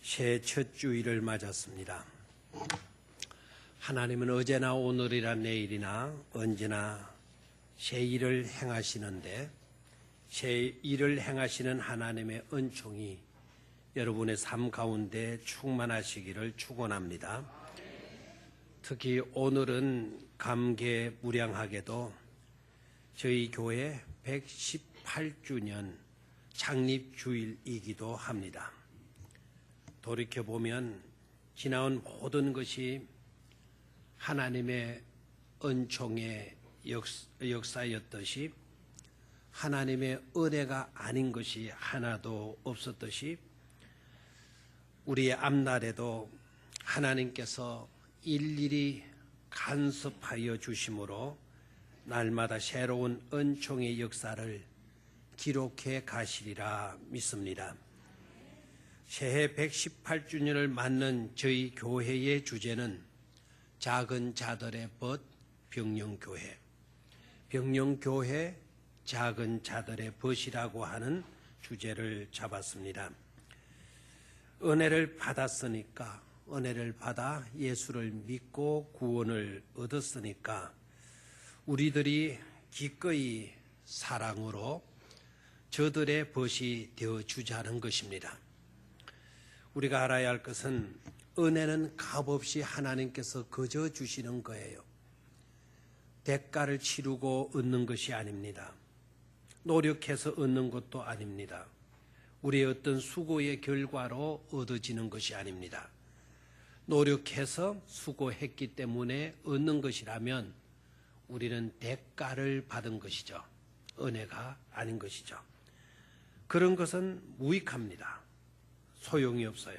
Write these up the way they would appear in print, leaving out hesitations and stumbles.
새 첫 주일을 맞았습니다. 하나님은 어제나 오늘이나 내일이나 언제나 새 일을 행하시는데 새 일을 행하시는 하나님의 은총이 여러분의 삶 가운데 충만하시기를 축원합니다. 특히 오늘은 감개무량하게도 저희 교회 118주년 창립주일이기도 합니다. 돌이켜보면 지나온 모든 것이 하나님의 은총의 역사였듯이 하나님의 은혜가 아닌 것이 하나도 없었듯이 우리의 앞날에도 하나님께서 일일이 간섭하여 주심으로 날마다 새로운 은총의 역사를 기록해 가시리라 믿습니다. 새해 118주년을 맞는 저희 교회의 주제는 작은 자들의 벗 병영교회, 병영교회 작은 자들의 벗이라고 하는 주제를 잡았습니다. 은혜를 받았으니까, 은혜를 받아 예수를 믿고 구원을 얻었으니까 우리들이 기꺼이 사랑으로 저들의 벗이 되어주자는 것입니다. 우리가 알아야 할 것은 은혜는 값없이 하나님께서 거저 주시는 거예요. 대가를 치르고 얻는 것이 아닙니다. 노력해서 얻는 것도 아닙니다. 우리의 어떤 수고의 결과로 얻어지는 것이 아닙니다. 노력해서 수고했기 때문에 얻는 것이라면 우리는 대가를 받은 것이죠. 은혜가 아닌 것이죠. 그런 것은 무익합니다. 소용이 없어요.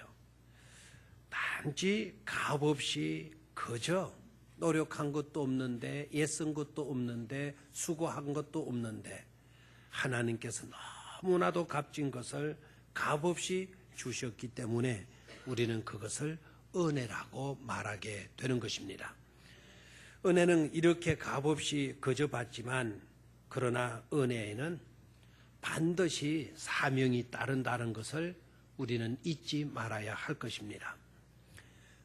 단지 값없이 그저 노력한 것도 없는데 애쓴 것도 없는데 수고한 것도 없는데 하나님께서 너무나도 값진 것을 값없이 주셨기 때문에 우리는 그것을 은혜라고 말하게 되는 것입니다. 은혜는 이렇게 값없이 그저 받지만 그러나 은혜에는 반드시 사명이 따른다는 것을 우리는 잊지 말아야 할 것입니다.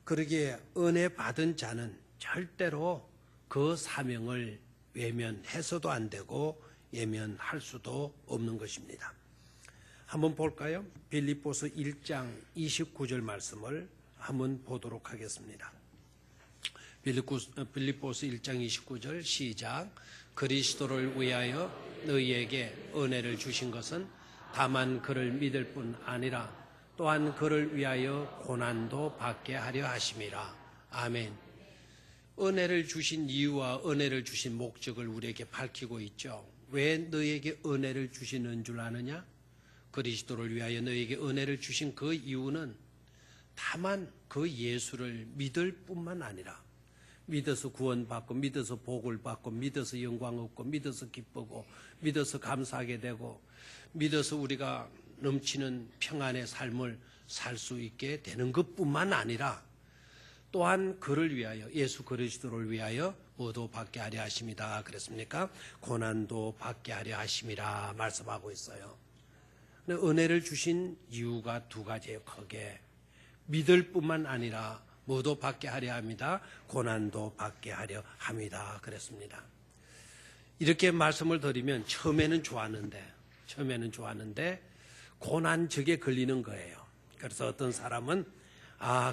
그러기에 은혜 받은 자는 절대로 그 사명을 외면해서도 안 되고 외면할 수도 없는 것입니다. 한번 볼까요? 빌립보서 1장 29절 말씀을 한번 보도록 하겠습니다. 빌립보서 1장 29절 시작. 그리스도를 위하여 너희에게 은혜를 주신 것은 다만 그를 믿을 뿐 아니라 또한 그를 위하여 고난도 받게 하려 하심이라. 아멘. 은혜를 주신 이유와 은혜를 주신 목적을 우리에게 밝히고 있죠. 왜 너희에게 은혜를 주시는 줄 아느냐? 그리스도를 위하여 너희에게 은혜를 주신 그 이유는 다만 그 예수를 믿을 뿐만 아니라 믿어서 구원받고 믿어서 복을 받고 믿어서 영광 얻고 믿어서 기쁘고 믿어서 감사하게 되고 믿어서 우리가 넘치는 평안의 삶을 살 수 있게 되는 것뿐만 아니라 또한 그를 위하여 예수 그리스도를 위하여 뭐도 받게 하려 하심이다 그랬습니까? 고난도 받게 하려 하심이라 말씀하고 있어요. 은혜를 주신 이유가 두 가지예요. 크게 믿을 뿐만 아니라 뭐도 받게 하려 합니다. 고난도 받게 하려 합니다 그랬습니다. 이렇게 말씀을 드리면 처음에는 좋았는데 고난적에 걸리는 거예요. 그래서 어떤 사람은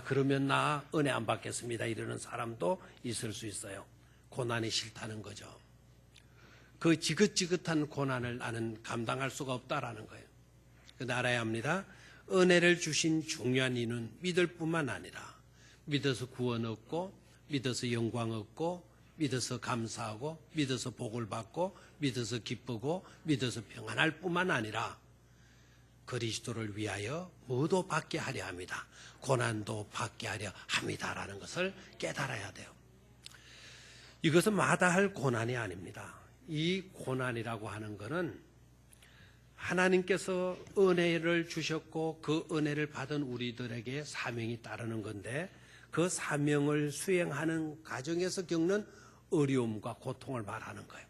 그러면 나 은혜 안 받겠습니다 이러는 사람도 있을 수 있어요. 고난이 싫다는 거죠. 그 지긋지긋한 고난을 나는 감당할 수가 없다라는 거예요. 그런데 알아야 합니다. 은혜를 주신 중요한 이유는 믿을 뿐만 아니라 믿어서 구원 얻고 믿어서 영광 얻고 믿어서 감사하고 믿어서 복을 받고 믿어서 기쁘고 믿어서 평안할 뿐만 아니라 그리스도를 위하여 뭐도 받게 하려 합니다. 고난도 받게 하려 합니다라는 것을 깨달아야 돼요. 이것은 마다할 고난이 아닙니다. 이 고난이라고 하는 것은 하나님께서 은혜를 주셨고 그 은혜를 받은 우리들에게 사명이 따르는 건데 그 사명을 수행하는 과정에서 겪는 어려움과 고통을 말하는 거예요.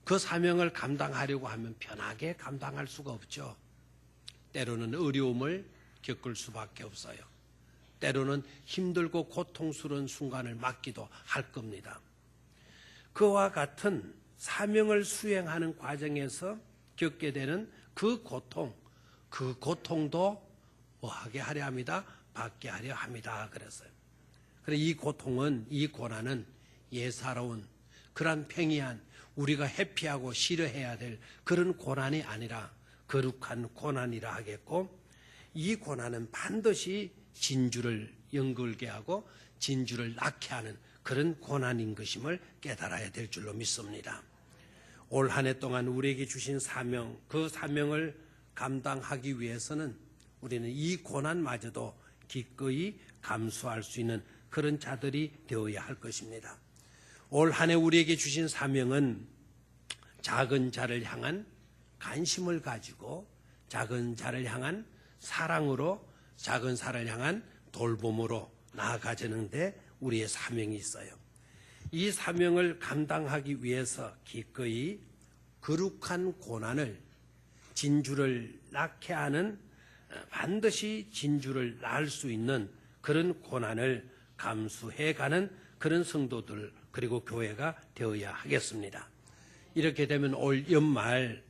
그 사명을 감당하려고 하면 편하게 감당할 수가 없죠. 때로는 어려움을 겪을 수밖에 없어요. 때로는 힘들고 고통스러운 순간을 맞기도 할 겁니다. 그와 같은 사명을 수행하는 과정에서 겪게 되는 그 고통도 뭐하게 하려 합니다? 받게 하려 합니다. 그랬어요. 그래, 이 고통은, 이 고난은 예사로운 그런 평이한 우리가 회피하고 싫어해야 될 그런 고난이 아니라 거룩한 고난이라 하겠고, 이 고난은 반드시 진주를 연결게 하고 진주를 낳게 하는 그런 고난인 것임을 깨달아야 될 줄로 믿습니다. 올 한 해 동안 우리에게 주신 사명, 그 사명을 감당하기 위해서는 우리는 이 고난마저도 기꺼이 감수할 수 있는 그런 자들이 되어야 할 것입니다. 올 한 해 우리에게 주신 사명은 작은 자를 향한 관심을 가지고 작은 자를 향한 사랑으로 작은 자를 향한 돌봄으로 나아가자는데 우리의 사명이 있어요. 이 사명을 감당하기 위해서 기꺼이 거룩한 고난을 진주를 낳게 하는, 반드시 진주를 낳을 수 있는 그런 고난을 감수해가는 그런 성도들 그리고 교회가 되어야 하겠습니다. 이렇게 되면 올 연말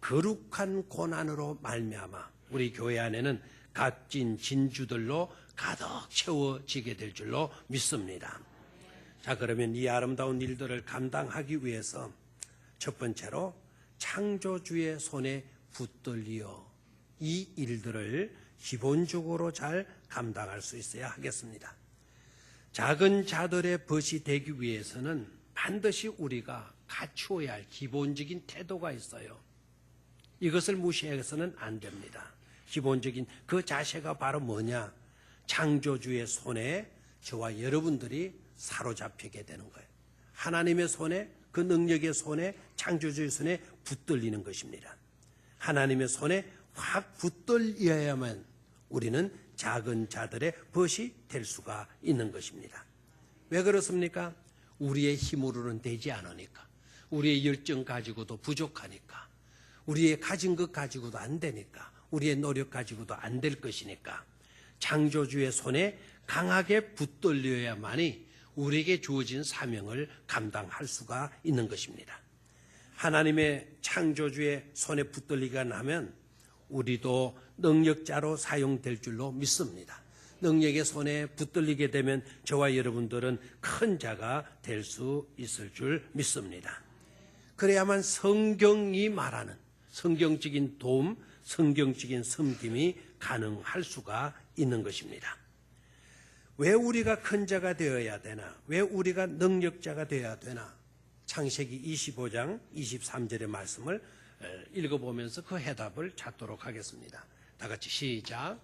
거룩한 고난으로 말미암아 우리 교회 안에는 값진 진주들로 가득 채워지게 될 줄로 믿습니다. 자, 그러면 이 아름다운 일들을 감당하기 위해서 첫 번째로 창조주의 손에 붙들려 이 일들을 기본적으로 잘 감당할 수 있어야 하겠습니다. 작은 자들의 벗이 되기 위해서는 반드시 우리가 갖추어야 할 기본적인 태도가 있어요. 이것을 무시해서는 안 됩니다. 기본적인 그 자세가 바로 뭐냐? 창조주의 손에 저와 여러분들이 사로잡히게 되는 거예요. 하나님의 손에, 그 능력의 손에, 창조주의 손에 붙들리는 것입니다. 하나님의 손에 확 붙들려야만 우리는 작은 자들의 벗이 될 수가 있는 것입니다. 왜 그렇습니까? 우리의 힘으로는 되지 않으니까, 우리의 열정 가지고도 부족하니까, 우리의 가진 것 가지고도 안 되니까, 우리의 노력 가지고도 안 될 것이니까 창조주의 손에 강하게 붙들려야만이 우리에게 주어진 사명을 감당할 수가 있는 것입니다. 하나님의 창조주의 손에 붙들리가 나면 우리도 능력자로 사용될 줄로 믿습니다. 능력의 손에 붙들리게 되면 저와 여러분들은 큰 자가 될 수 있을 줄 믿습니다. 그래야만 성경이 말하는 성경적인 도움, 성경적인 섬김이 가능할 수가 있는 것입니다. 왜 우리가 큰 자가 되어야 되나? 왜 우리가 능력자가 되어야 되나? 창세기 25장 23절의 말씀을 읽어보면서 그 해답을 찾도록 하겠습니다. 다 같이 시작.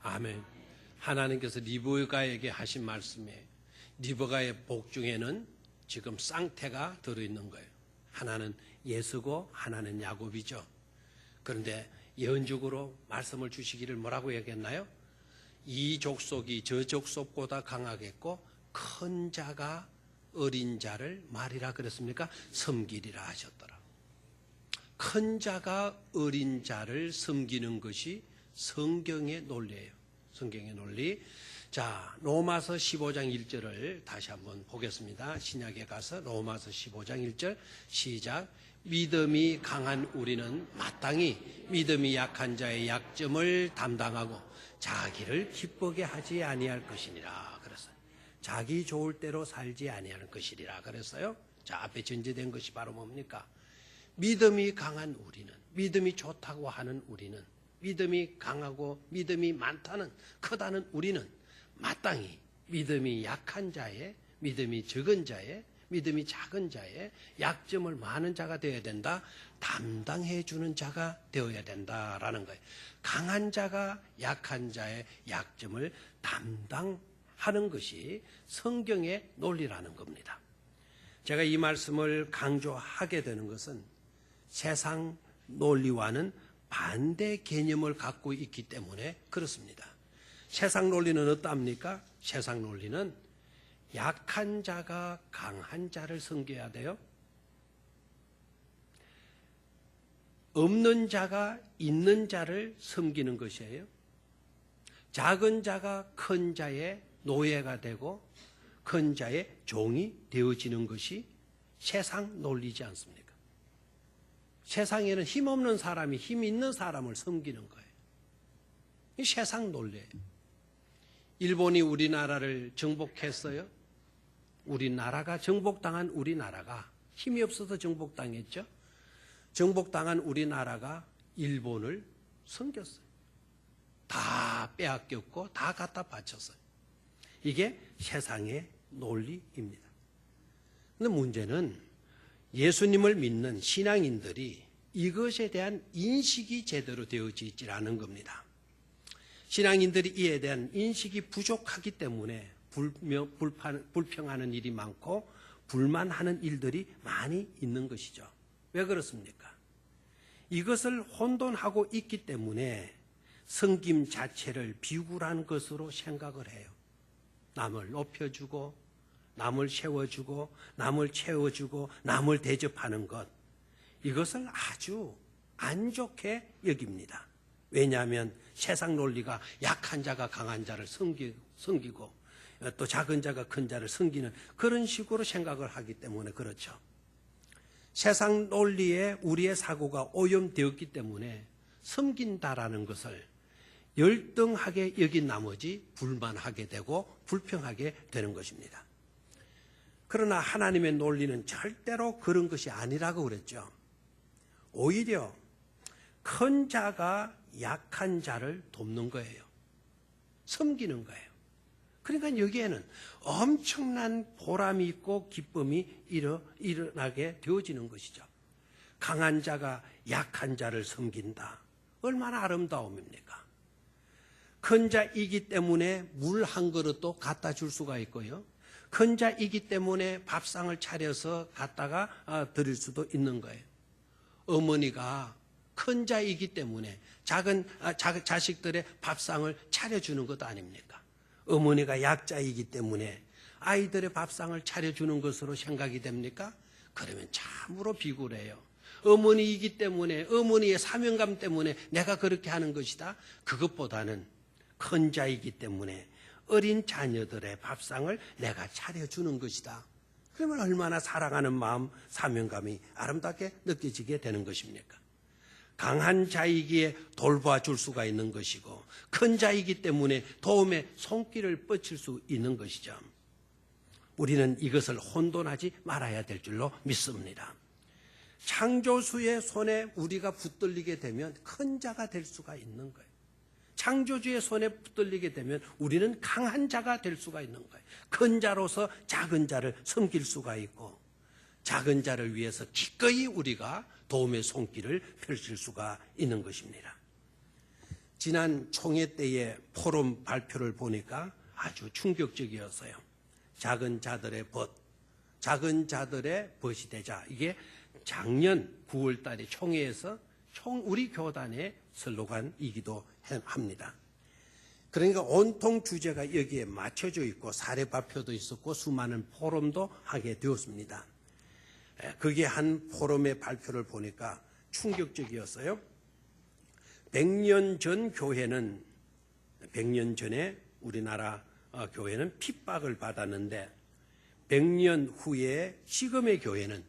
아멘. 하나님께서 리브가에게 하신 말씀에 리브가의 복 중에는 지금 쌍태가 들어있는 거예요. 하나는 예수고 하나는 야곱이죠. 그런데 예언적으로 말씀을 주시기를 뭐라고 얘기했나요? 이 족속이 저 족속보다 강하겠고 큰 자가 어린 자를 말이라 그랬습니까? 섬기리라 하셨더라. 큰 자가 어린 자를 섬기는 것이 성경의 논리예요. 성경의 논리. 자, 로마서 15장 1절을 다시 한번 보겠습니다. 신약에 가서 로마서 15장 1절 시작. 믿음이 강한 우리는 마땅히 믿음이 약한 자의 약점을 담당하고 자기를 기쁘게 하지 아니할 것이니라 그랬어요. 자기 좋을 대로 살지 아니하는 것이리라 그랬어요. 자, 앞에 전제된 것이 바로 뭡니까? 믿음이 강한 우리는, 믿음이 좋다고 하는 우리는, 믿음이 강하고 믿음이 많다는, 크다는 우리는 마땅히 믿음이 약한 자의, 믿음이 적은 자의, 믿음이 작은 자의 약점을 많은 자가 되어야 된다. 담당해 주는 자가 되어야 된다라는 거예요. 강한 자가 약한 자의 약점을 담당하는 것이 성경의 논리라는 겁니다. 제가 이 말씀을 강조하게 되는 것은 세상 논리와는 반대 개념을 갖고 있기 때문에 그렇습니다. 세상 논리는 어떠합니까? 세상 논리는 약한 자가 강한 자를 섬겨야 돼요. 없는 자가 있는 자를 섬기는 것이에요. 작은 자가 큰 자의 노예가 되고 큰 자의 종이 되어지는 것이 세상 논리지 않습니까? 세상에는 힘없는 사람이 힘 있는 사람을 섬기는 거예요. 이 세상 논리예요. 일본이 우리나라를 정복했어요. 우리나라가 정복당한 우리나라가 힘이 없어서 정복당했죠. 정복당한 우리나라가 일본을 섬겼어요. 다 빼앗겼고 다 갖다 바쳤어요. 이게 세상의 논리입니다. 그런데 문제는 예수님을 믿는 신앙인들이 이것에 대한 인식이 제대로 되어지지 않은 겁니다. 신앙인들이 이에 대한 인식이 부족하기 때문에 불평하는 일이 많고 불만하는 일들이 많이 있는 것이죠. 왜 그렇습니까? 이것을 혼돈하고 있기 때문에 섬김 자체를 비굴한 것으로 생각을 해요. 남을 높여주고 남을 세워주고 남을 채워주고 남을 대접하는 것, 이것을 아주 안 좋게 여깁니다. 왜냐하면 세상 논리가 약한 자가 강한 자를 섬기고 또 작은 자가 큰 자를 섬기는 그런 식으로 생각을 하기 때문에 그렇죠. 세상 논리에 우리의 사고가 오염되었기 때문에 섬긴다라는 것을 열등하게 여긴 나머지 불만하게 되고 불평하게 되는 것입니다. 그러나 하나님의 논리는 절대로 그런 것이 아니라고 그랬죠. 오히려 큰 자가 약한 자를 돕는 거예요. 섬기는 거예요. 그러니까 여기에는 엄청난 보람이 있고 기쁨이 일어나게 되어지는 것이죠. 강한 자가 약한 자를 섬긴다. 얼마나 아름다움입니까? 큰 자이기 때문에 물 한 그릇도 갖다 줄 수가 있고요. 큰 자이기 때문에 밥상을 차려서 갖다가 드릴 수도 있는 거예요. 어머니가 큰 자이기 때문에 작은 자식들의 밥상을 차려주는 것도 아닙니까? 어머니가 약자이기 때문에 아이들의 밥상을 차려주는 것으로 생각이 됩니까? 그러면 참으로 비굴해요. 어머니이기 때문에 어머니의 사명감 때문에 내가 그렇게 하는 것이다. 그것보다는 큰 자이기 때문에 어린 자녀들의 밥상을 내가 차려주는 것이다. 그러면 얼마나 사랑하는 마음, 사명감이 아름답게 느껴지게 되는 것입니까? 강한 자이기에 돌봐줄 수가 있는 것이고 큰 자이기 때문에 도움의 손길을 뻗칠 수 있는 것이죠. 우리는 이것을 혼돈하지 말아야 될 줄로 믿습니다. 창조주의 손에 우리가 붙들리게 되면 큰 자가 될 수가 있는 거예요. 창조주의 손에 붙들리게 되면 우리는 강한 자가 될 수가 있는 거예요. 큰 자로서 작은 자를 섬길 수가 있고 작은 자를 위해서 기꺼이 우리가 도움의 손길을 펼칠 수가 있는 것입니다. 지난 총회 때의 포럼 발표를 보니까 아주 충격적이었어요. 작은 자들의 벗, 작은 자들의 벗이 되자. 이게 작년 9월 달에 총회에서 우리 교단의 슬로건이기도 합니다. 그러니까 온통 주제가 여기에 맞춰져 있고 사례 발표도 있었고 수많은 포럼도 하게 되었습니다. 그게 한 포럼의 발표를 보니까 충격적이었어요. 100년 전 교회는 100년 전에 우리나라 교회는 핍박을 받았는데 100년 후에 지금의 교회는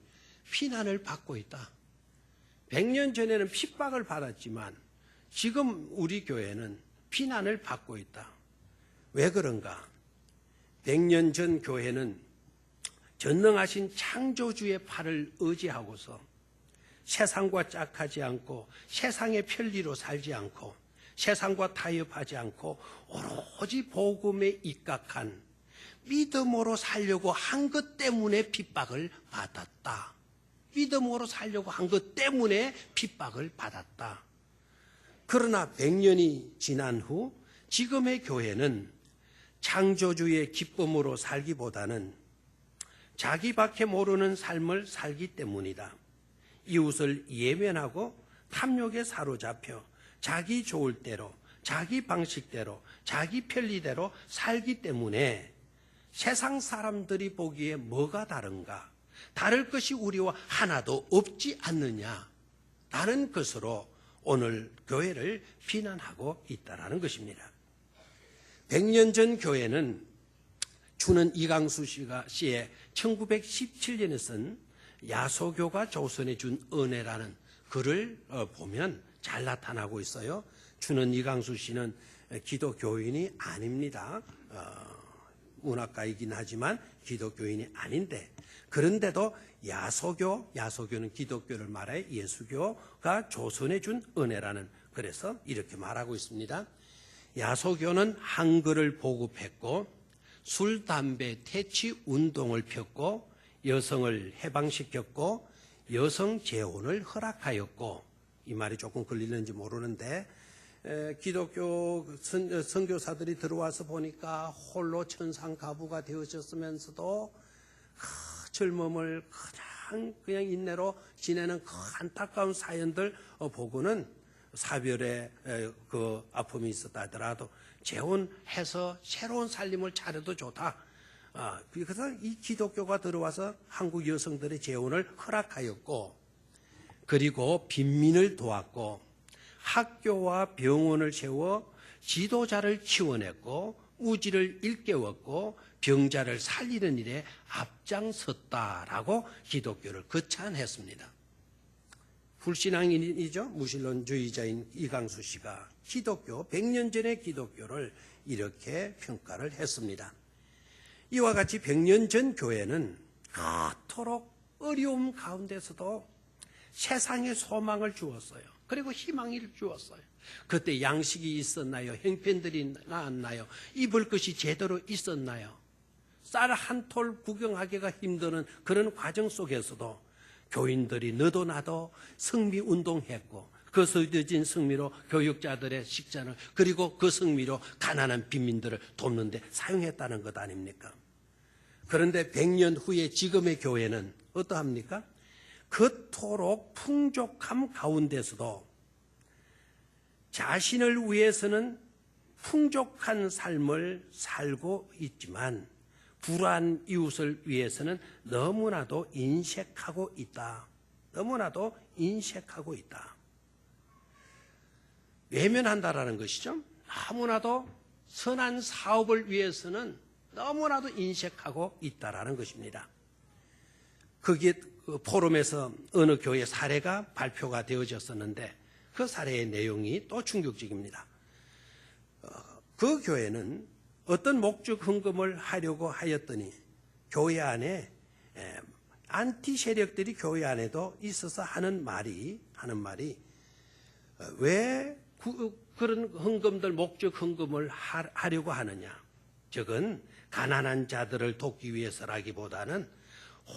피난을 받고 있다. 100년 전에는 핍박을 받았지만 지금 우리 교회는 피난을 받고 있다. 왜 그런가? 100년 전 교회는 전능하신 창조주의 팔을 의지하고서 세상과 짝하지 않고 세상의 편리로 살지 않고 세상과 타협하지 않고 오로지 복음에 입각한 믿음으로 살려고 한 것 때문에 핍박을 받았다. 믿음으로 살려고 한 것 때문에 핍박을 받았다. 그러나 100년이 지난 후 지금의 교회는 창조주의 기쁨으로 살기보다는 자기밖에 모르는 삶을 살기 때문이다. 이웃을 예면하고 탐욕에 사로잡혀 자기 좋을 대로, 자기 방식대로, 자기 편리대로 살기 때문에 세상 사람들이 보기에 뭐가 다른가? 다를 것이 우리와 하나도 없지 않느냐? 다른 것으로 오늘 교회를 비난하고 있다는 것입니다. 100년 전 교회는 주는 이강수 씨의 1917년에 쓴 야소교가 조선에 준 은혜라는 글을 보면 잘 나타나고 있어요. 주는 이강수 씨는 기독교인이 아닙니다. 문학가이긴 하지만 기독교인이 아닌데, 그런데도 야소교는 기독교를 말해 예수교가 조선에 준 은혜라는, 그래서 이렇게 말하고 있습니다. 야소교는 한글을 보급했고 술, 담배, 퇴치 운동을 폈고 여성을 해방시켰고 여성 재혼을 허락하였고, 이 말이 조금 걸리는지 모르는데 기독교 선교사들이 들어와서 보니까 홀로 천상가부가 되어졌으면서도 젊음을 그냥 인내로 지내는 그 안타까운 사연들 보고는 사별의 그 아픔이 있었다 하더라도 재혼해서 새로운 살림을 차려도 좋다. 그래서 이 기독교가 들어와서 한국 여성들의 재혼을 허락하였고, 그리고 빈민을 도왔고, 학교와 병원을 세워 지도자를 지원했고, 우지를 일깨웠고, 병자를 살리는 일에 앞장섰다라고 기독교를 거찬했습니다. 불신앙인이죠. 무신론주의자인 이강수 씨가 기독교, 100년 전의 기독교를 이렇게 평가를 했습니다. 이와 같이 100년 전 교회는 그토록 어려움 가운데서도 세상에 소망을 주었어요. 그리고 희망을 주었어요. 그때 양식이 있었나요? 형편들이 나았나요? 입을 것이 제대로 있었나요? 쌀 한 톨 구경하기가 힘드는 그런 과정 속에서도 교인들이 너도 나도 성미운동했고, 그 쏟아진 성미로 교육자들의 식단을, 그리고 그 성미로 가난한 빈민들을 돕는 데 사용했다는 것 아닙니까? 그런데 100년 후에 지금의 교회는 어떠합니까? 그토록 풍족함 가운데서도 자신을 위해서는 풍족한 삶을 살고 있지만 불안한 이웃을 위해서는 너무나도 인색하고 있다. 너무나도 인색하고 있다. 외면한다라는 것이죠. 너무나도 선한 사업을 위해서는 너무나도 인색하고 있다라는 것입니다. 거기에 포럼에서 어느 교회 사례가 발표가 되어졌었는데 그 사례의 내용이 또 충격적입니다. 그 교회는 어떤 목적 헌금을 하려고 하였더니 교회 안에 안티 세력들이 교회 안에도 있어서 하는 말이 왜 그런 헌금들, 목적 헌금을 하려고 하느냐? 즉은 가난한 자들을 돕기 위해서라기보다는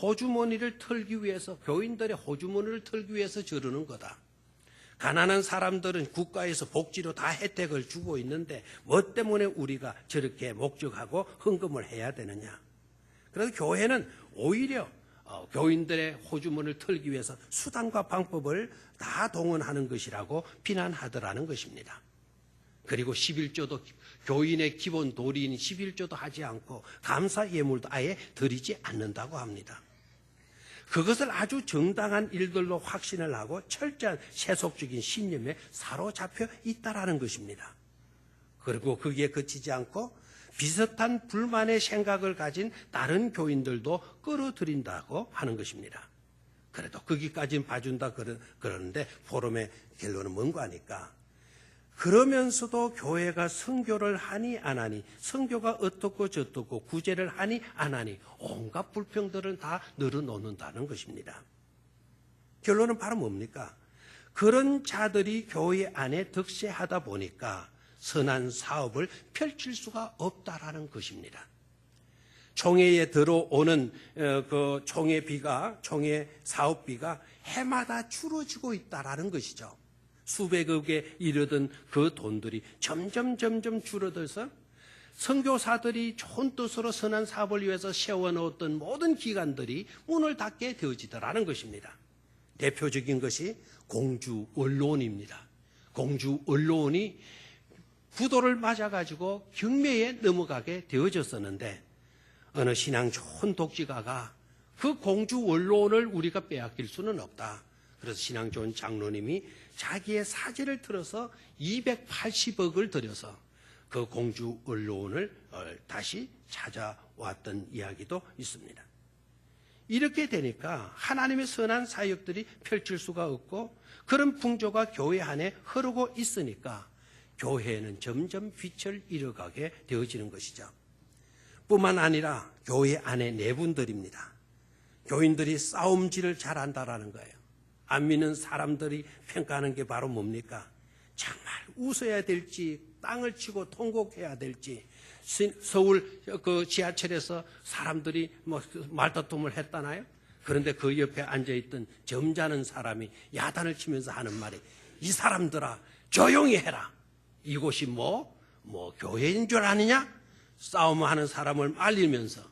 호주머니를 털기 위해서, 교인들의 호주머니를 털기 위해서 저러는 거다. 가난한 사람들은 국가에서 복지로 다 혜택을 주고 있는데 뭐 때문에 우리가 저렇게 목적하고 헌금을 해야 되느냐. 그래서 교회는 오히려 교인들의 호주머니를 털기 위해서 수단과 방법을 다 동원하는 것이라고 비난하더라는 것입니다. 그리고 11조도, 교인의 기본 도리인 11조도 하지 않고 감사 예물도 아예 드리지 않는다고 합니다. 그것을 아주 정당한 일들로 확신을 하고 철저한 세속적인 신념에 사로잡혀 있다라는 것입니다. 그리고 거기에 그치지 않고 비슷한 불만의 생각을 가진 다른 교인들도 끌어들인다고 하는 것입니다. 그래도 거기까지는 봐준다 그러는데 포럼의 결론은 뭔가 하니까, 그러면서도 교회가 선교를 하니 안 하니, 선교가 어떻고 저떻고 구제를 하니 안 하니 온갖 불평들은 다 늘어놓는다는 것입니다. 결론은 바로 뭡니까? 그런 자들이 교회 안에 득세하다 보니까 선한 사업을 펼칠 수가 없다라는 것입니다. 총회에 들어오는 그 총회 사업비가 해마다 줄어지고 있다라는 것이죠. 수백억에 이르던 그 돈들이 점점 줄어들어서 선교사들이 좋은 뜻으로 선한 사업을 위해서 세워놓았던 모든 기관들이 문을 닫게 되어지더라는 것입니다. 대표적인 것이 공주 언론입니다. 공주 언론이 부도를 맞아가지고 경매에 넘어가게 되어졌었는데 어느 신앙 좋은 독지가가 그 공주 언론을 우리가 빼앗길 수는 없다. 그래서 신앙 좋은 장로님이 자기의 사지를 들어서 280억을 들여서 그 공주 언론을 다시 찾아왔던 이야기도 있습니다. 이렇게 되니까 하나님의 선한 사역들이 펼칠 수가 없고 그런 풍조가 교회 안에 흐르고 있으니까 교회는 점점 빛을 잃어가게 되어지는 것이죠. 뿐만 아니라 교회 안에 내분들입니다. 교인들이 싸움질을 잘한다라는 거예요. 안 믿는 사람들이 평가하는 게 바로 뭡니까? 정말 웃어야 될지 땅을 치고 통곡해야 될지 서울 그 지하철에서 사람들이 뭐 말다툼을 했다나요? 그런데 그 옆에 앉아있던 점잖은 사람이 야단을 치면서 하는 말이 이 사람들아 조용히 해라. 이곳이 뭐 교회인 줄 아느냐? 싸움하는 사람을 말리면서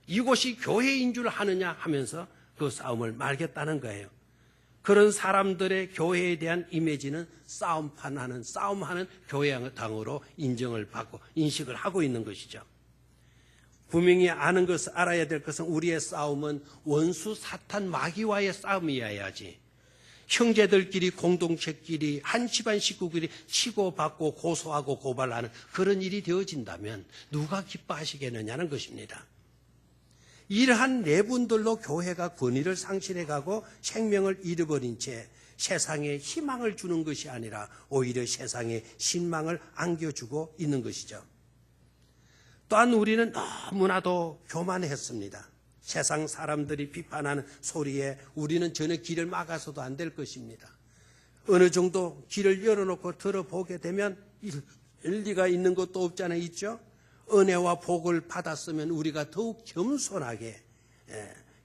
이곳이 교회인 줄 아느냐 하면서 그 싸움을 말겠다는 거예요. 그런 사람들의 교회에 대한 이미지는 싸움하는 교회당으로 인정을 받고 인식을 하고 있는 것이죠. 분명히 알아야 될 것은 우리의 싸움은 원수 사탄 마귀와의 싸움이어야지 형제들끼리 공동체끼리 한 집안 식구끼리 치고받고 고소하고 고발하는 그런 일이 되어진다면 누가 기뻐하시겠느냐는 것입니다. 이러한 내분들로 교회가 권위를 상실해가고 생명을 잃어버린 채 세상에 희망을 주는 것이 아니라 오히려 세상에 신망을 안겨주고 있는 것이죠. 또한 우리는 너무나도 교만했습니다. 세상 사람들이 비판하는 소리에 우리는 전혀 귀를 막아서도 안 될 것입니다. 어느 정도 귀를 열어놓고 들어보게 되면 일리가 있는 것도 없잖아요. 있죠? 은혜와 복을 받았으면 우리가 더욱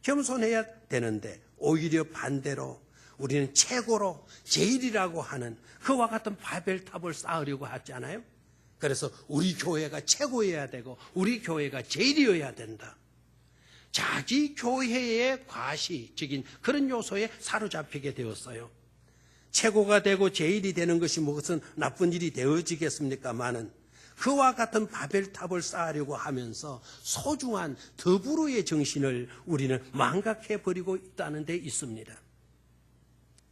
겸손해야 되는데 오히려 반대로 우리는 최고로 제일이라고 하는 그와 같은 바벨탑을 쌓으려고 하잖아요. 그래서 우리 교회가 최고여야 되고 우리 교회가 제일이어야 된다. 자기 교회의 과시적인 그런 요소에 사로잡히게 되었어요. 최고가 되고 제일이 되는 것이 무엇은 나쁜 일이 되어지겠습니까마는 그와 같은 바벨탑을 쌓으려고 하면서 소중한 더불어의 정신을 우리는 망각해버리고 있다는 데 있습니다.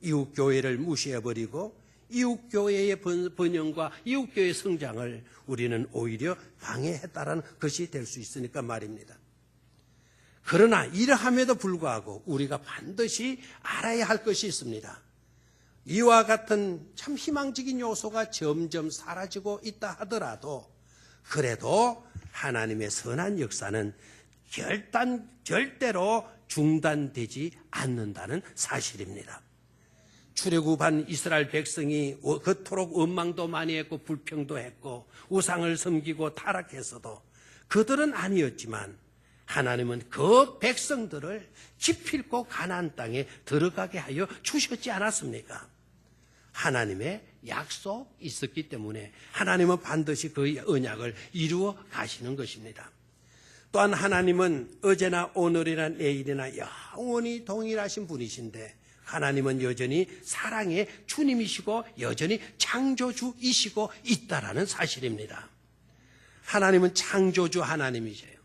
이웃교회를 무시해버리고 이웃교회의 번영과 이웃교회의 성장을 우리는 오히려 방해했다는 것이 될 수 있으니까 말입니다. 그러나 이러함에도 불구하고 우리가 반드시 알아야 할 것이 있습니다. 이와 같은 참 희망적인 요소가 점점 사라지고 있다 하더라도 그래도 하나님의 선한 역사는 절대로 중단되지 않는다는 사실입니다. 출애굽한 이스라엘 백성이 그토록 원망도 많이 했고 불평도 했고 우상을 섬기고 타락했어도 그들은 아니었지만 하나님은 그 백성들을 기필코 가나안 땅에 들어가게 하여 주셨지 않았습니까? 하나님의 약속 있었기 때문에 하나님은 반드시 그 언약을 이루어 가시는 것입니다. 또한 하나님은 어제나 오늘이나 내일이나 영원히 동일하신 분이신데 하나님은 여전히 사랑의 주님이시고 여전히 창조주이시고 있다라는 사실입니다. 하나님은 창조주 하나님이세요.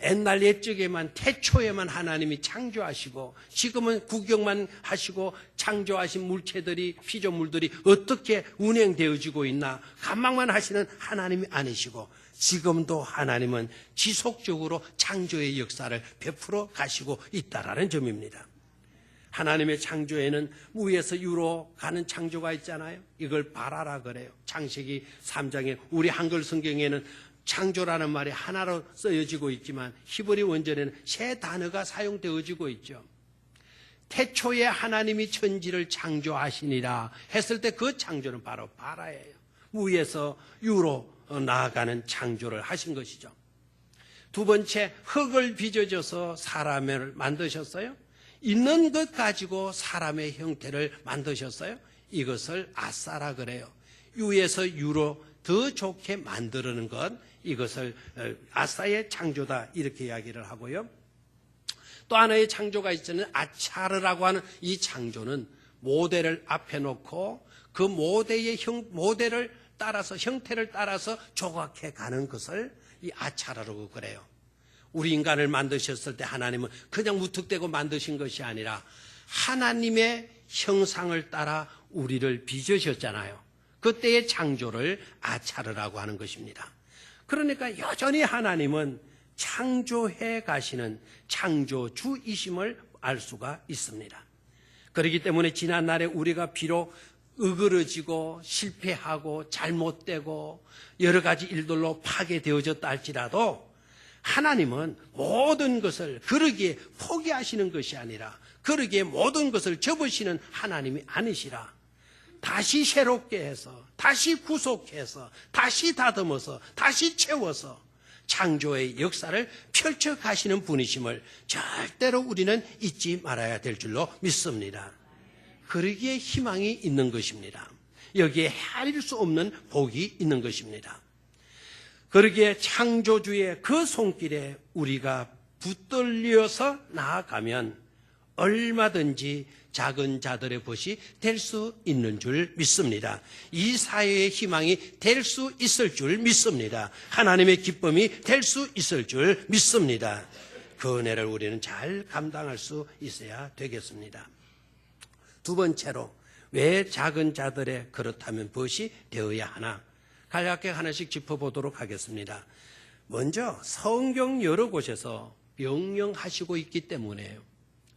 옛날 옛적에만 태초에만 하나님이 창조하시고 지금은 구경만 하시고 창조하신 물체들이 피조물들이 어떻게 운행되어지고 있나 감망만 하시는 하나님이 아니시고 지금도 하나님은 지속적으로 창조의 역사를 베풀어 가시고 있다라는 점입니다. 하나님의 창조에는 위에서 유로 가는 창조가 있잖아요. 이걸 바라라 그래요. 창세기 3장에 우리 한글 성경에는 창조라는 말이 하나로 쓰여지고 있지만 히브리 원전에는 세 단어가 사용되어지고 있죠. 태초에 하나님이 천지를 창조하시니라 했을 때 그 창조는 바로 바라예요. 위에서 유로 나아가는 창조를 하신 것이죠. 두 번째, 흙을 빚어줘서 사람을 만드셨어요. 있는 것 가지고 사람의 형태를 만드셨어요. 이것을 아싸라 그래요. 위에서 유로 더 좋게 만드는 것, 이것을 아싸의 창조다 이렇게 이야기를 하고요. 또 하나의 창조가 있잖아요. 아차르라고 하는 이 창조는 모델을 앞에 놓고 그 모델을 따라서 형태를 따라서 조각해 가는 것을 이 아차라라고 그래요. 우리 인간을 만드셨을 때 하나님은 그냥 무턱대고 만드신 것이 아니라 하나님의 형상을 따라 우리를 빚으셨잖아요. 그때의 창조를 아차르라고 하는 것입니다. 그러니까 여전히 하나님은 창조해 가시는 창조주이심을 알 수가 있습니다. 그렇기 때문에 지난날에 우리가 비록 으그러지고 실패하고 잘못되고 여러 가지 일들로 파괴되어졌다 할지라도 하나님은 모든 것을 그러기에 포기하시는 것이 아니라 그러기에 모든 것을 접으시는 하나님이 아니시라. 다시 새롭게 해서 다시 구속해서 다시 다듬어서 다시 채워서 창조의 역사를 펼쳐가시는 분이심을 절대로 우리는 잊지 말아야 될 줄로 믿습니다. 그러기에 희망이 있는 것입니다. 여기에 헤아릴 수 없는 복이 있는 것입니다. 그러기에 창조주의 그 손길에 우리가 붙들려서 나아가면 얼마든지 작은 자들의 벗이 될 수 있는 줄 믿습니다. 이 사회의 희망이 될 수 있을 줄 믿습니다. 하나님의 기쁨이 될 수 있을 줄 믿습니다. 그 은혜를 우리는 잘 감당할 수 있어야 되겠습니다. 두 번째로 왜 작은 자들의 그렇다면 벗이 되어야 하나? 간략하게 하나씩 짚어보도록 하겠습니다. 먼저 성경 여러 곳에서 명령하시고 있기 때문에요.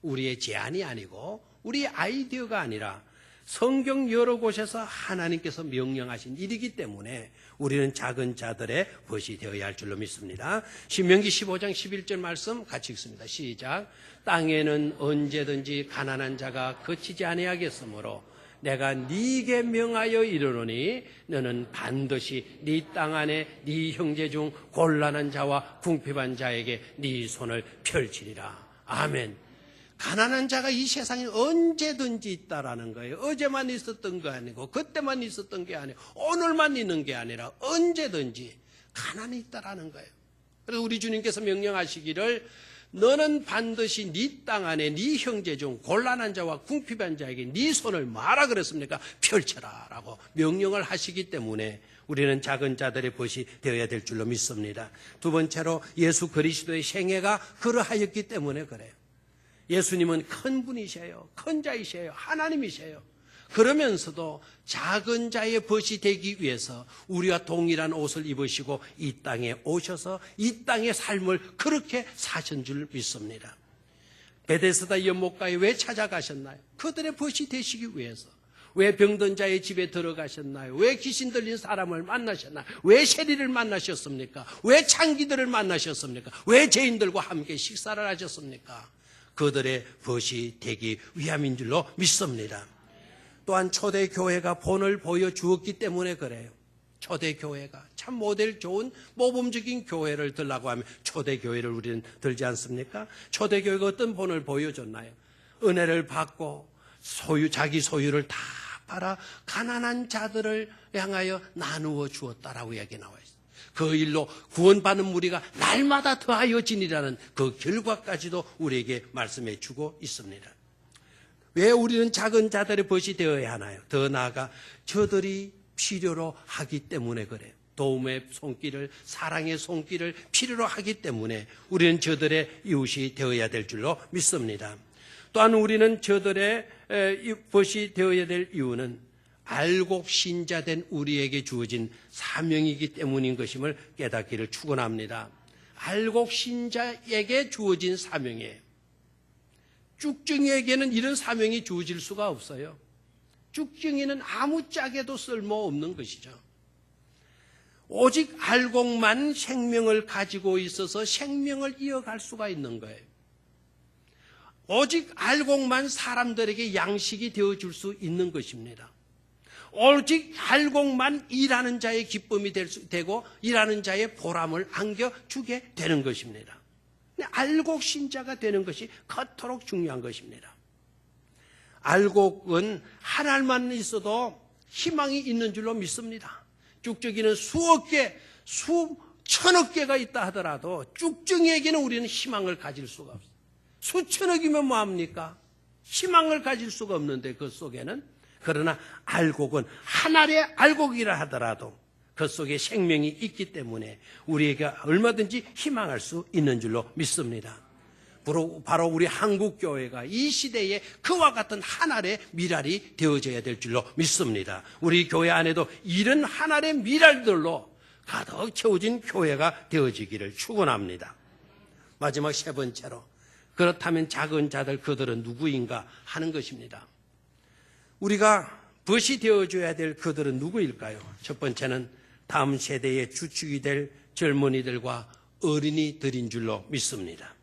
우리의 제안이 아니고 우리의 아이디어가 아니라 성경 여러 곳에서 하나님께서 명령하신 일이기 때문에 우리는 작은 자들의 벗이 되어야 할 줄로 믿습니다. 신명기 15장 11절 말씀 같이 읽습니다. 시작. 땅에는 언제든지 가난한 자가 거치지 아니하겠으므로 내가 네게 명하여 이르노니 너는 반드시 네 땅 안에 네 형제 중 곤란한 자와 궁핍한 자에게 네 손을 펼치리라. 아멘. 가난한 자가 이 세상에 언제든지 있다라는 거예요. 어제만 있었던 거 아니고 그때만 있었던 게 아니고 오늘만 있는 게 아니라 언제든지 가난이 있다라는 거예요. 그래서 우리 주님께서 명령하시기를 너는 반드시 네 땅 안에 네 형제 중 곤란한 자와 궁핍한 자에게 네 손을 마라 그랬습니까? 펼쳐라 라고 명령을 하시기 때문에 우리는 작은 자들의 벗이 되어야 될 줄로 믿습니다. 두 번째로 예수 그리스도의 생애가 그러하였기 때문에 그래요. 예수님은 큰 분이세요. 큰 자이세요. 하나님이세요. 그러면서도 작은 자의 벗이 되기 위해서 우리와 동일한 옷을 입으시고 이 땅에 오셔서 이 땅의 삶을 그렇게 사신 줄 믿습니다. 베데스다 연못가에 왜 찾아가셨나요? 그들의 벗이 되시기 위해서. 왜 병든 자의 집에 들어가셨나요? 왜 귀신 들린 사람을 만나셨나요? 왜 세리를 만나셨습니까? 왜 창기들을 만나셨습니까? 왜 죄인들과 함께 식사를 하셨습니까? 그들의 벗이 되기 위함인 줄로 믿습니다. 또한 초대교회가 본을 보여주었기 때문에 그래요. 초대교회가 참 모델 좋은 모범적인 교회를 들라고 하면 초대교회를 우리는 들지 않습니까? 초대교회가 어떤 본을 보여줬나요? 은혜를 받고 자기 소유를 다 팔아 가난한 자들을 향하여 나누어 주었다라고 이야기 나와 있어요. 그 일로 구원받는 무리가 날마다 더하여지니라는 그 결과까지도 우리에게 말씀해 주고 있습니다. 왜 우리는 작은 자들의 벗이 되어야 하나요? 더 나아가 저들이 필요로 하기 때문에 그래요. 도움의 손길을, 사랑의 손길을 필요로 하기 때문에 우리는 저들의 이웃이 되어야 될 줄로 믿습니다. 또한 우리는 저들의 벗이 되어야 될 이유는 알곡 신자된 우리에게 주어진 사명이기 때문인 것임을 깨닫기를 축원합니다. 알곡 신자에게 주어진 사명이에요. 쭉증이에게는 이런 사명이 주어질 수가 없어요. 쭉증이는 아무짝에도 쓸모없는 것이죠. 오직 알곡만 생명을 가지고 있어서 생명을 이어갈 수가 있는 거예요. 오직 알곡만 사람들에게 양식이 되어줄 수 있는 것입니다. 오직 알곡만 일하는 자의 기쁨이 되고 일하는 자의 보람을 안겨주게 되는 것입니다. 알곡 신자가 되는 것이 그토록 중요한 것입니다. 알곡은 한 알만 있어도 희망이 있는 줄로 믿습니다. 쭉증이는 수억 개, 수천억 개가 있다 하더라도 쭉증이에게는 우리는 희망을 가질 수가 없어요. 수천억이면 뭐합니까? 희망을 가질 수가 없는데 그 속에는, 그러나 알곡은 하나의 알곡이라 하더라도 그 속에 생명이 있기 때문에 우리에게 얼마든지 희망할 수 있는 줄로 믿습니다. 바로 우리 한국교회가 이 시대에 그와 같은 하나의 미랄이 되어져야 될 줄로 믿습니다. 우리 교회 안에도 이런 하나의 미랄들로 가득 채워진 교회가 되어지기를 축원합니다. 마지막 세 번째로, 그렇다면 작은 자들 그들은 누구인가 하는 것입니다. 우리가 벗이 되어줘야 될 그들은 누구일까요? 첫 번째는 다음 세대의 주축이 될 젊은이들과 어린이들인 줄로 믿습니다.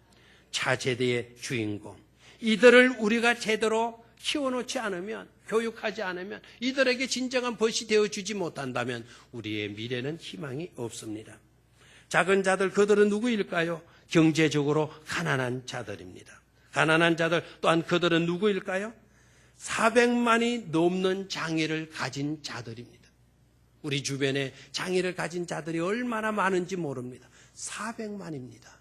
차세대의 주인공, 이들을 우리가 제대로 키워놓지 않으면, 교육하지 않으면, 이들에게 진정한 벗이 되어주지 못한다면 우리의 미래는 희망이 없습니다. 작은 자들 그들은 누구일까요? 경제적으로 가난한 자들입니다. 가난한 자들 또한 그들은 누구일까요? 400만이 넘는 장애를 가진 자들입니다. 우리 주변에 장애를 가진 자들이 얼마나 많은지 모릅니다. 400만입니다.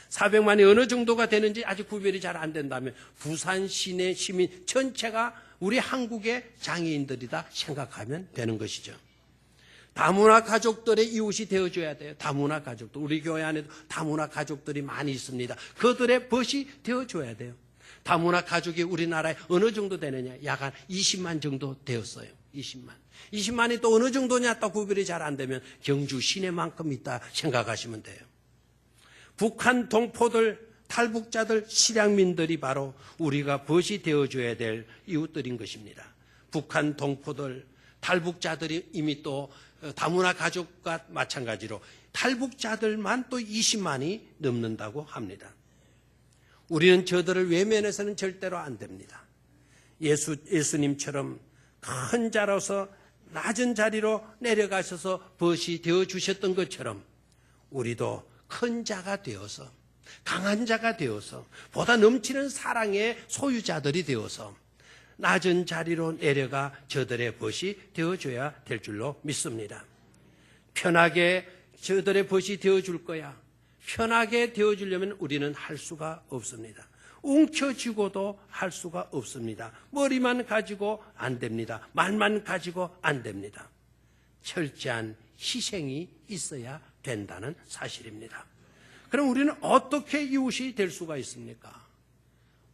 400만이 어느 정도가 되는지 아직 구별이 잘 안 된다면 부산 시내 시민 전체가 우리 한국의 장애인들이다 생각하면 되는 것이죠. 다문화 가족들의 이웃이 되어줘야 돼요. 다문화 가족들. 우리 교회 안에도 다문화 가족들이 많이 있습니다. 그들의 벗이 되어줘야 돼요. 다문화 가족이 우리나라에 어느 정도 되느냐? 약 한 20만 정도 되었어요. 20만이 또 어느 정도냐 또 구별이 잘 안 되면 경주 시내만큼 있다 생각하시면 돼요. 북한 동포들, 탈북자들, 실향민들이 바로 우리가 벗이 되어줘야 될 이웃들인 것입니다. 북한 동포들, 탈북자들이 이미 또 다문화 가족과 마찬가지로 탈북자들만 또 20만이 넘는다고 합니다. 우리는 저들을 외면해서는 절대로 안 됩니다. 예수님처럼 큰 자로서 낮은 자리로 내려가셔서 벗이 되어주셨던 것처럼 우리도 큰 자가 되어서, 강한 자가 되어서, 보다 넘치는 사랑의 소유자들이 되어서 낮은 자리로 내려가 저들의 벗이 되어줘야 될 줄로 믿습니다. 편하게 저들의 벗이 되어줄 거야. 편하게 되어주려면 우리는 할 수가 없습니다. 움켜쥐고도 할 수가 없습니다. 머리만 가지고 안 됩니다. 말만 가지고 안 됩니다. 철저한 희생이 있어야 된다는 사실입니다. 그럼 우리는 어떻게 이웃이 될 수가 있습니까?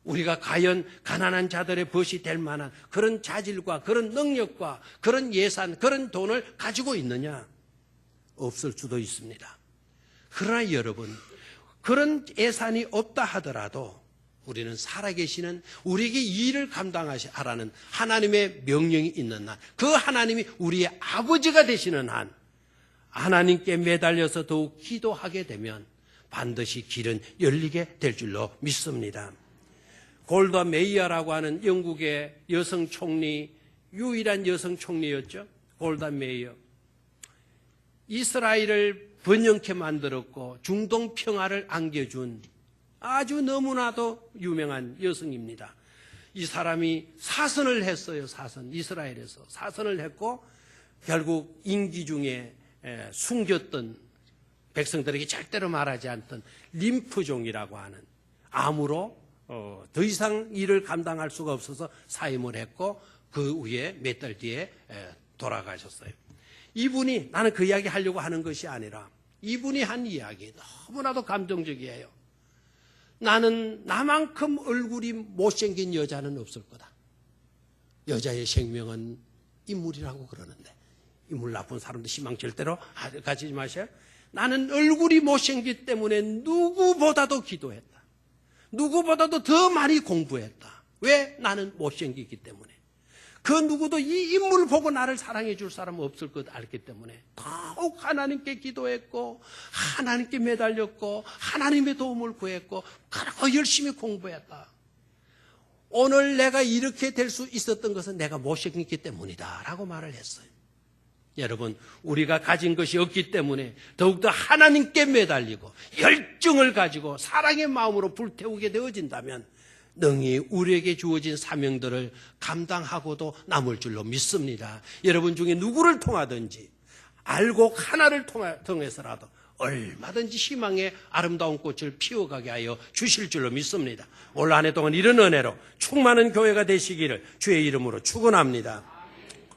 우리가 과연 가난한 자들의 벗이 될 만한 그런 자질과 그런 능력과 그런 예산, 그런 돈을 가지고 있느냐? 없을 수도 있습니다. 그러나 여러분, 그런 예산이 없다 하더라도 우리는 살아계시는 우리에게 이 일을 감당하라는 하나님의 명령이 있는 한, 그 하나님이 우리의 아버지가 되시는 한, 하나님께 매달려서 더욱 기도하게 되면 반드시 길은 열리게 될 줄로 믿습니다. 골다 메이어라고 하는 영국의 여성 총리, 유일한 여성 총리였죠. 골다 메이어. 이스라엘을 번영케 만들었고 중동 평화를 안겨준 아주 너무나도 유명한 여성입니다. 이 사람이 사선을 했어요. 이스라엘에서 사선을 했고 결국 임기 중에 숨겼던, 백성들에게 절대로 말하지 않던 림프종이라고 하는 암으로 더 이상 일을 감당할 수가 없어서 사임을 했고 그 후에 몇 달 뒤에 돌아가셨어요. 이분이, 나는 그 이야기 하려고 하는 것이 아니라 이분이 한 이야기 너무나도 감동적이에요. 나는 나만큼 얼굴이 못생긴 여자는 없을 거다. 여자의 생명은 인물이라고 그러는데, 인물 나쁜 사람도 희망 절대로 가지지 마셔요. 나는 얼굴이 못생기기 때문에 누구보다도 기도했다. 누구보다도 더 많이 공부했다. 왜? 나는 못생기기 때문에. 그 누구도 이 인물을 보고 나를 사랑해 줄 사람은 없을 것 알기 때문에 더욱 하나님께 기도했고 하나님께 매달렸고 하나님의 도움을 구했고 그렇게 열심히 공부했다. 오늘 내가 이렇게 될 수 있었던 것은 내가 못생겼기 때문이다 라고 말을 했어요. 여러분, 우리가 가진 것이 없기 때문에 더욱더 하나님께 매달리고 열정을 가지고 사랑의 마음으로 불태우게 되어진다면 능히 우리에게 주어진 사명들을 감당하고도 남을 줄로 믿습니다. 여러분 중에 누구를 통하든지 알곡 하나를 통해서라도 얼마든지 희망의 아름다운 꽃을 피워가게 하여 주실 줄로 믿습니다. 올 한 해 동안 이런 은혜로 충만한 교회가 되시기를 주의 이름으로 축원합니다.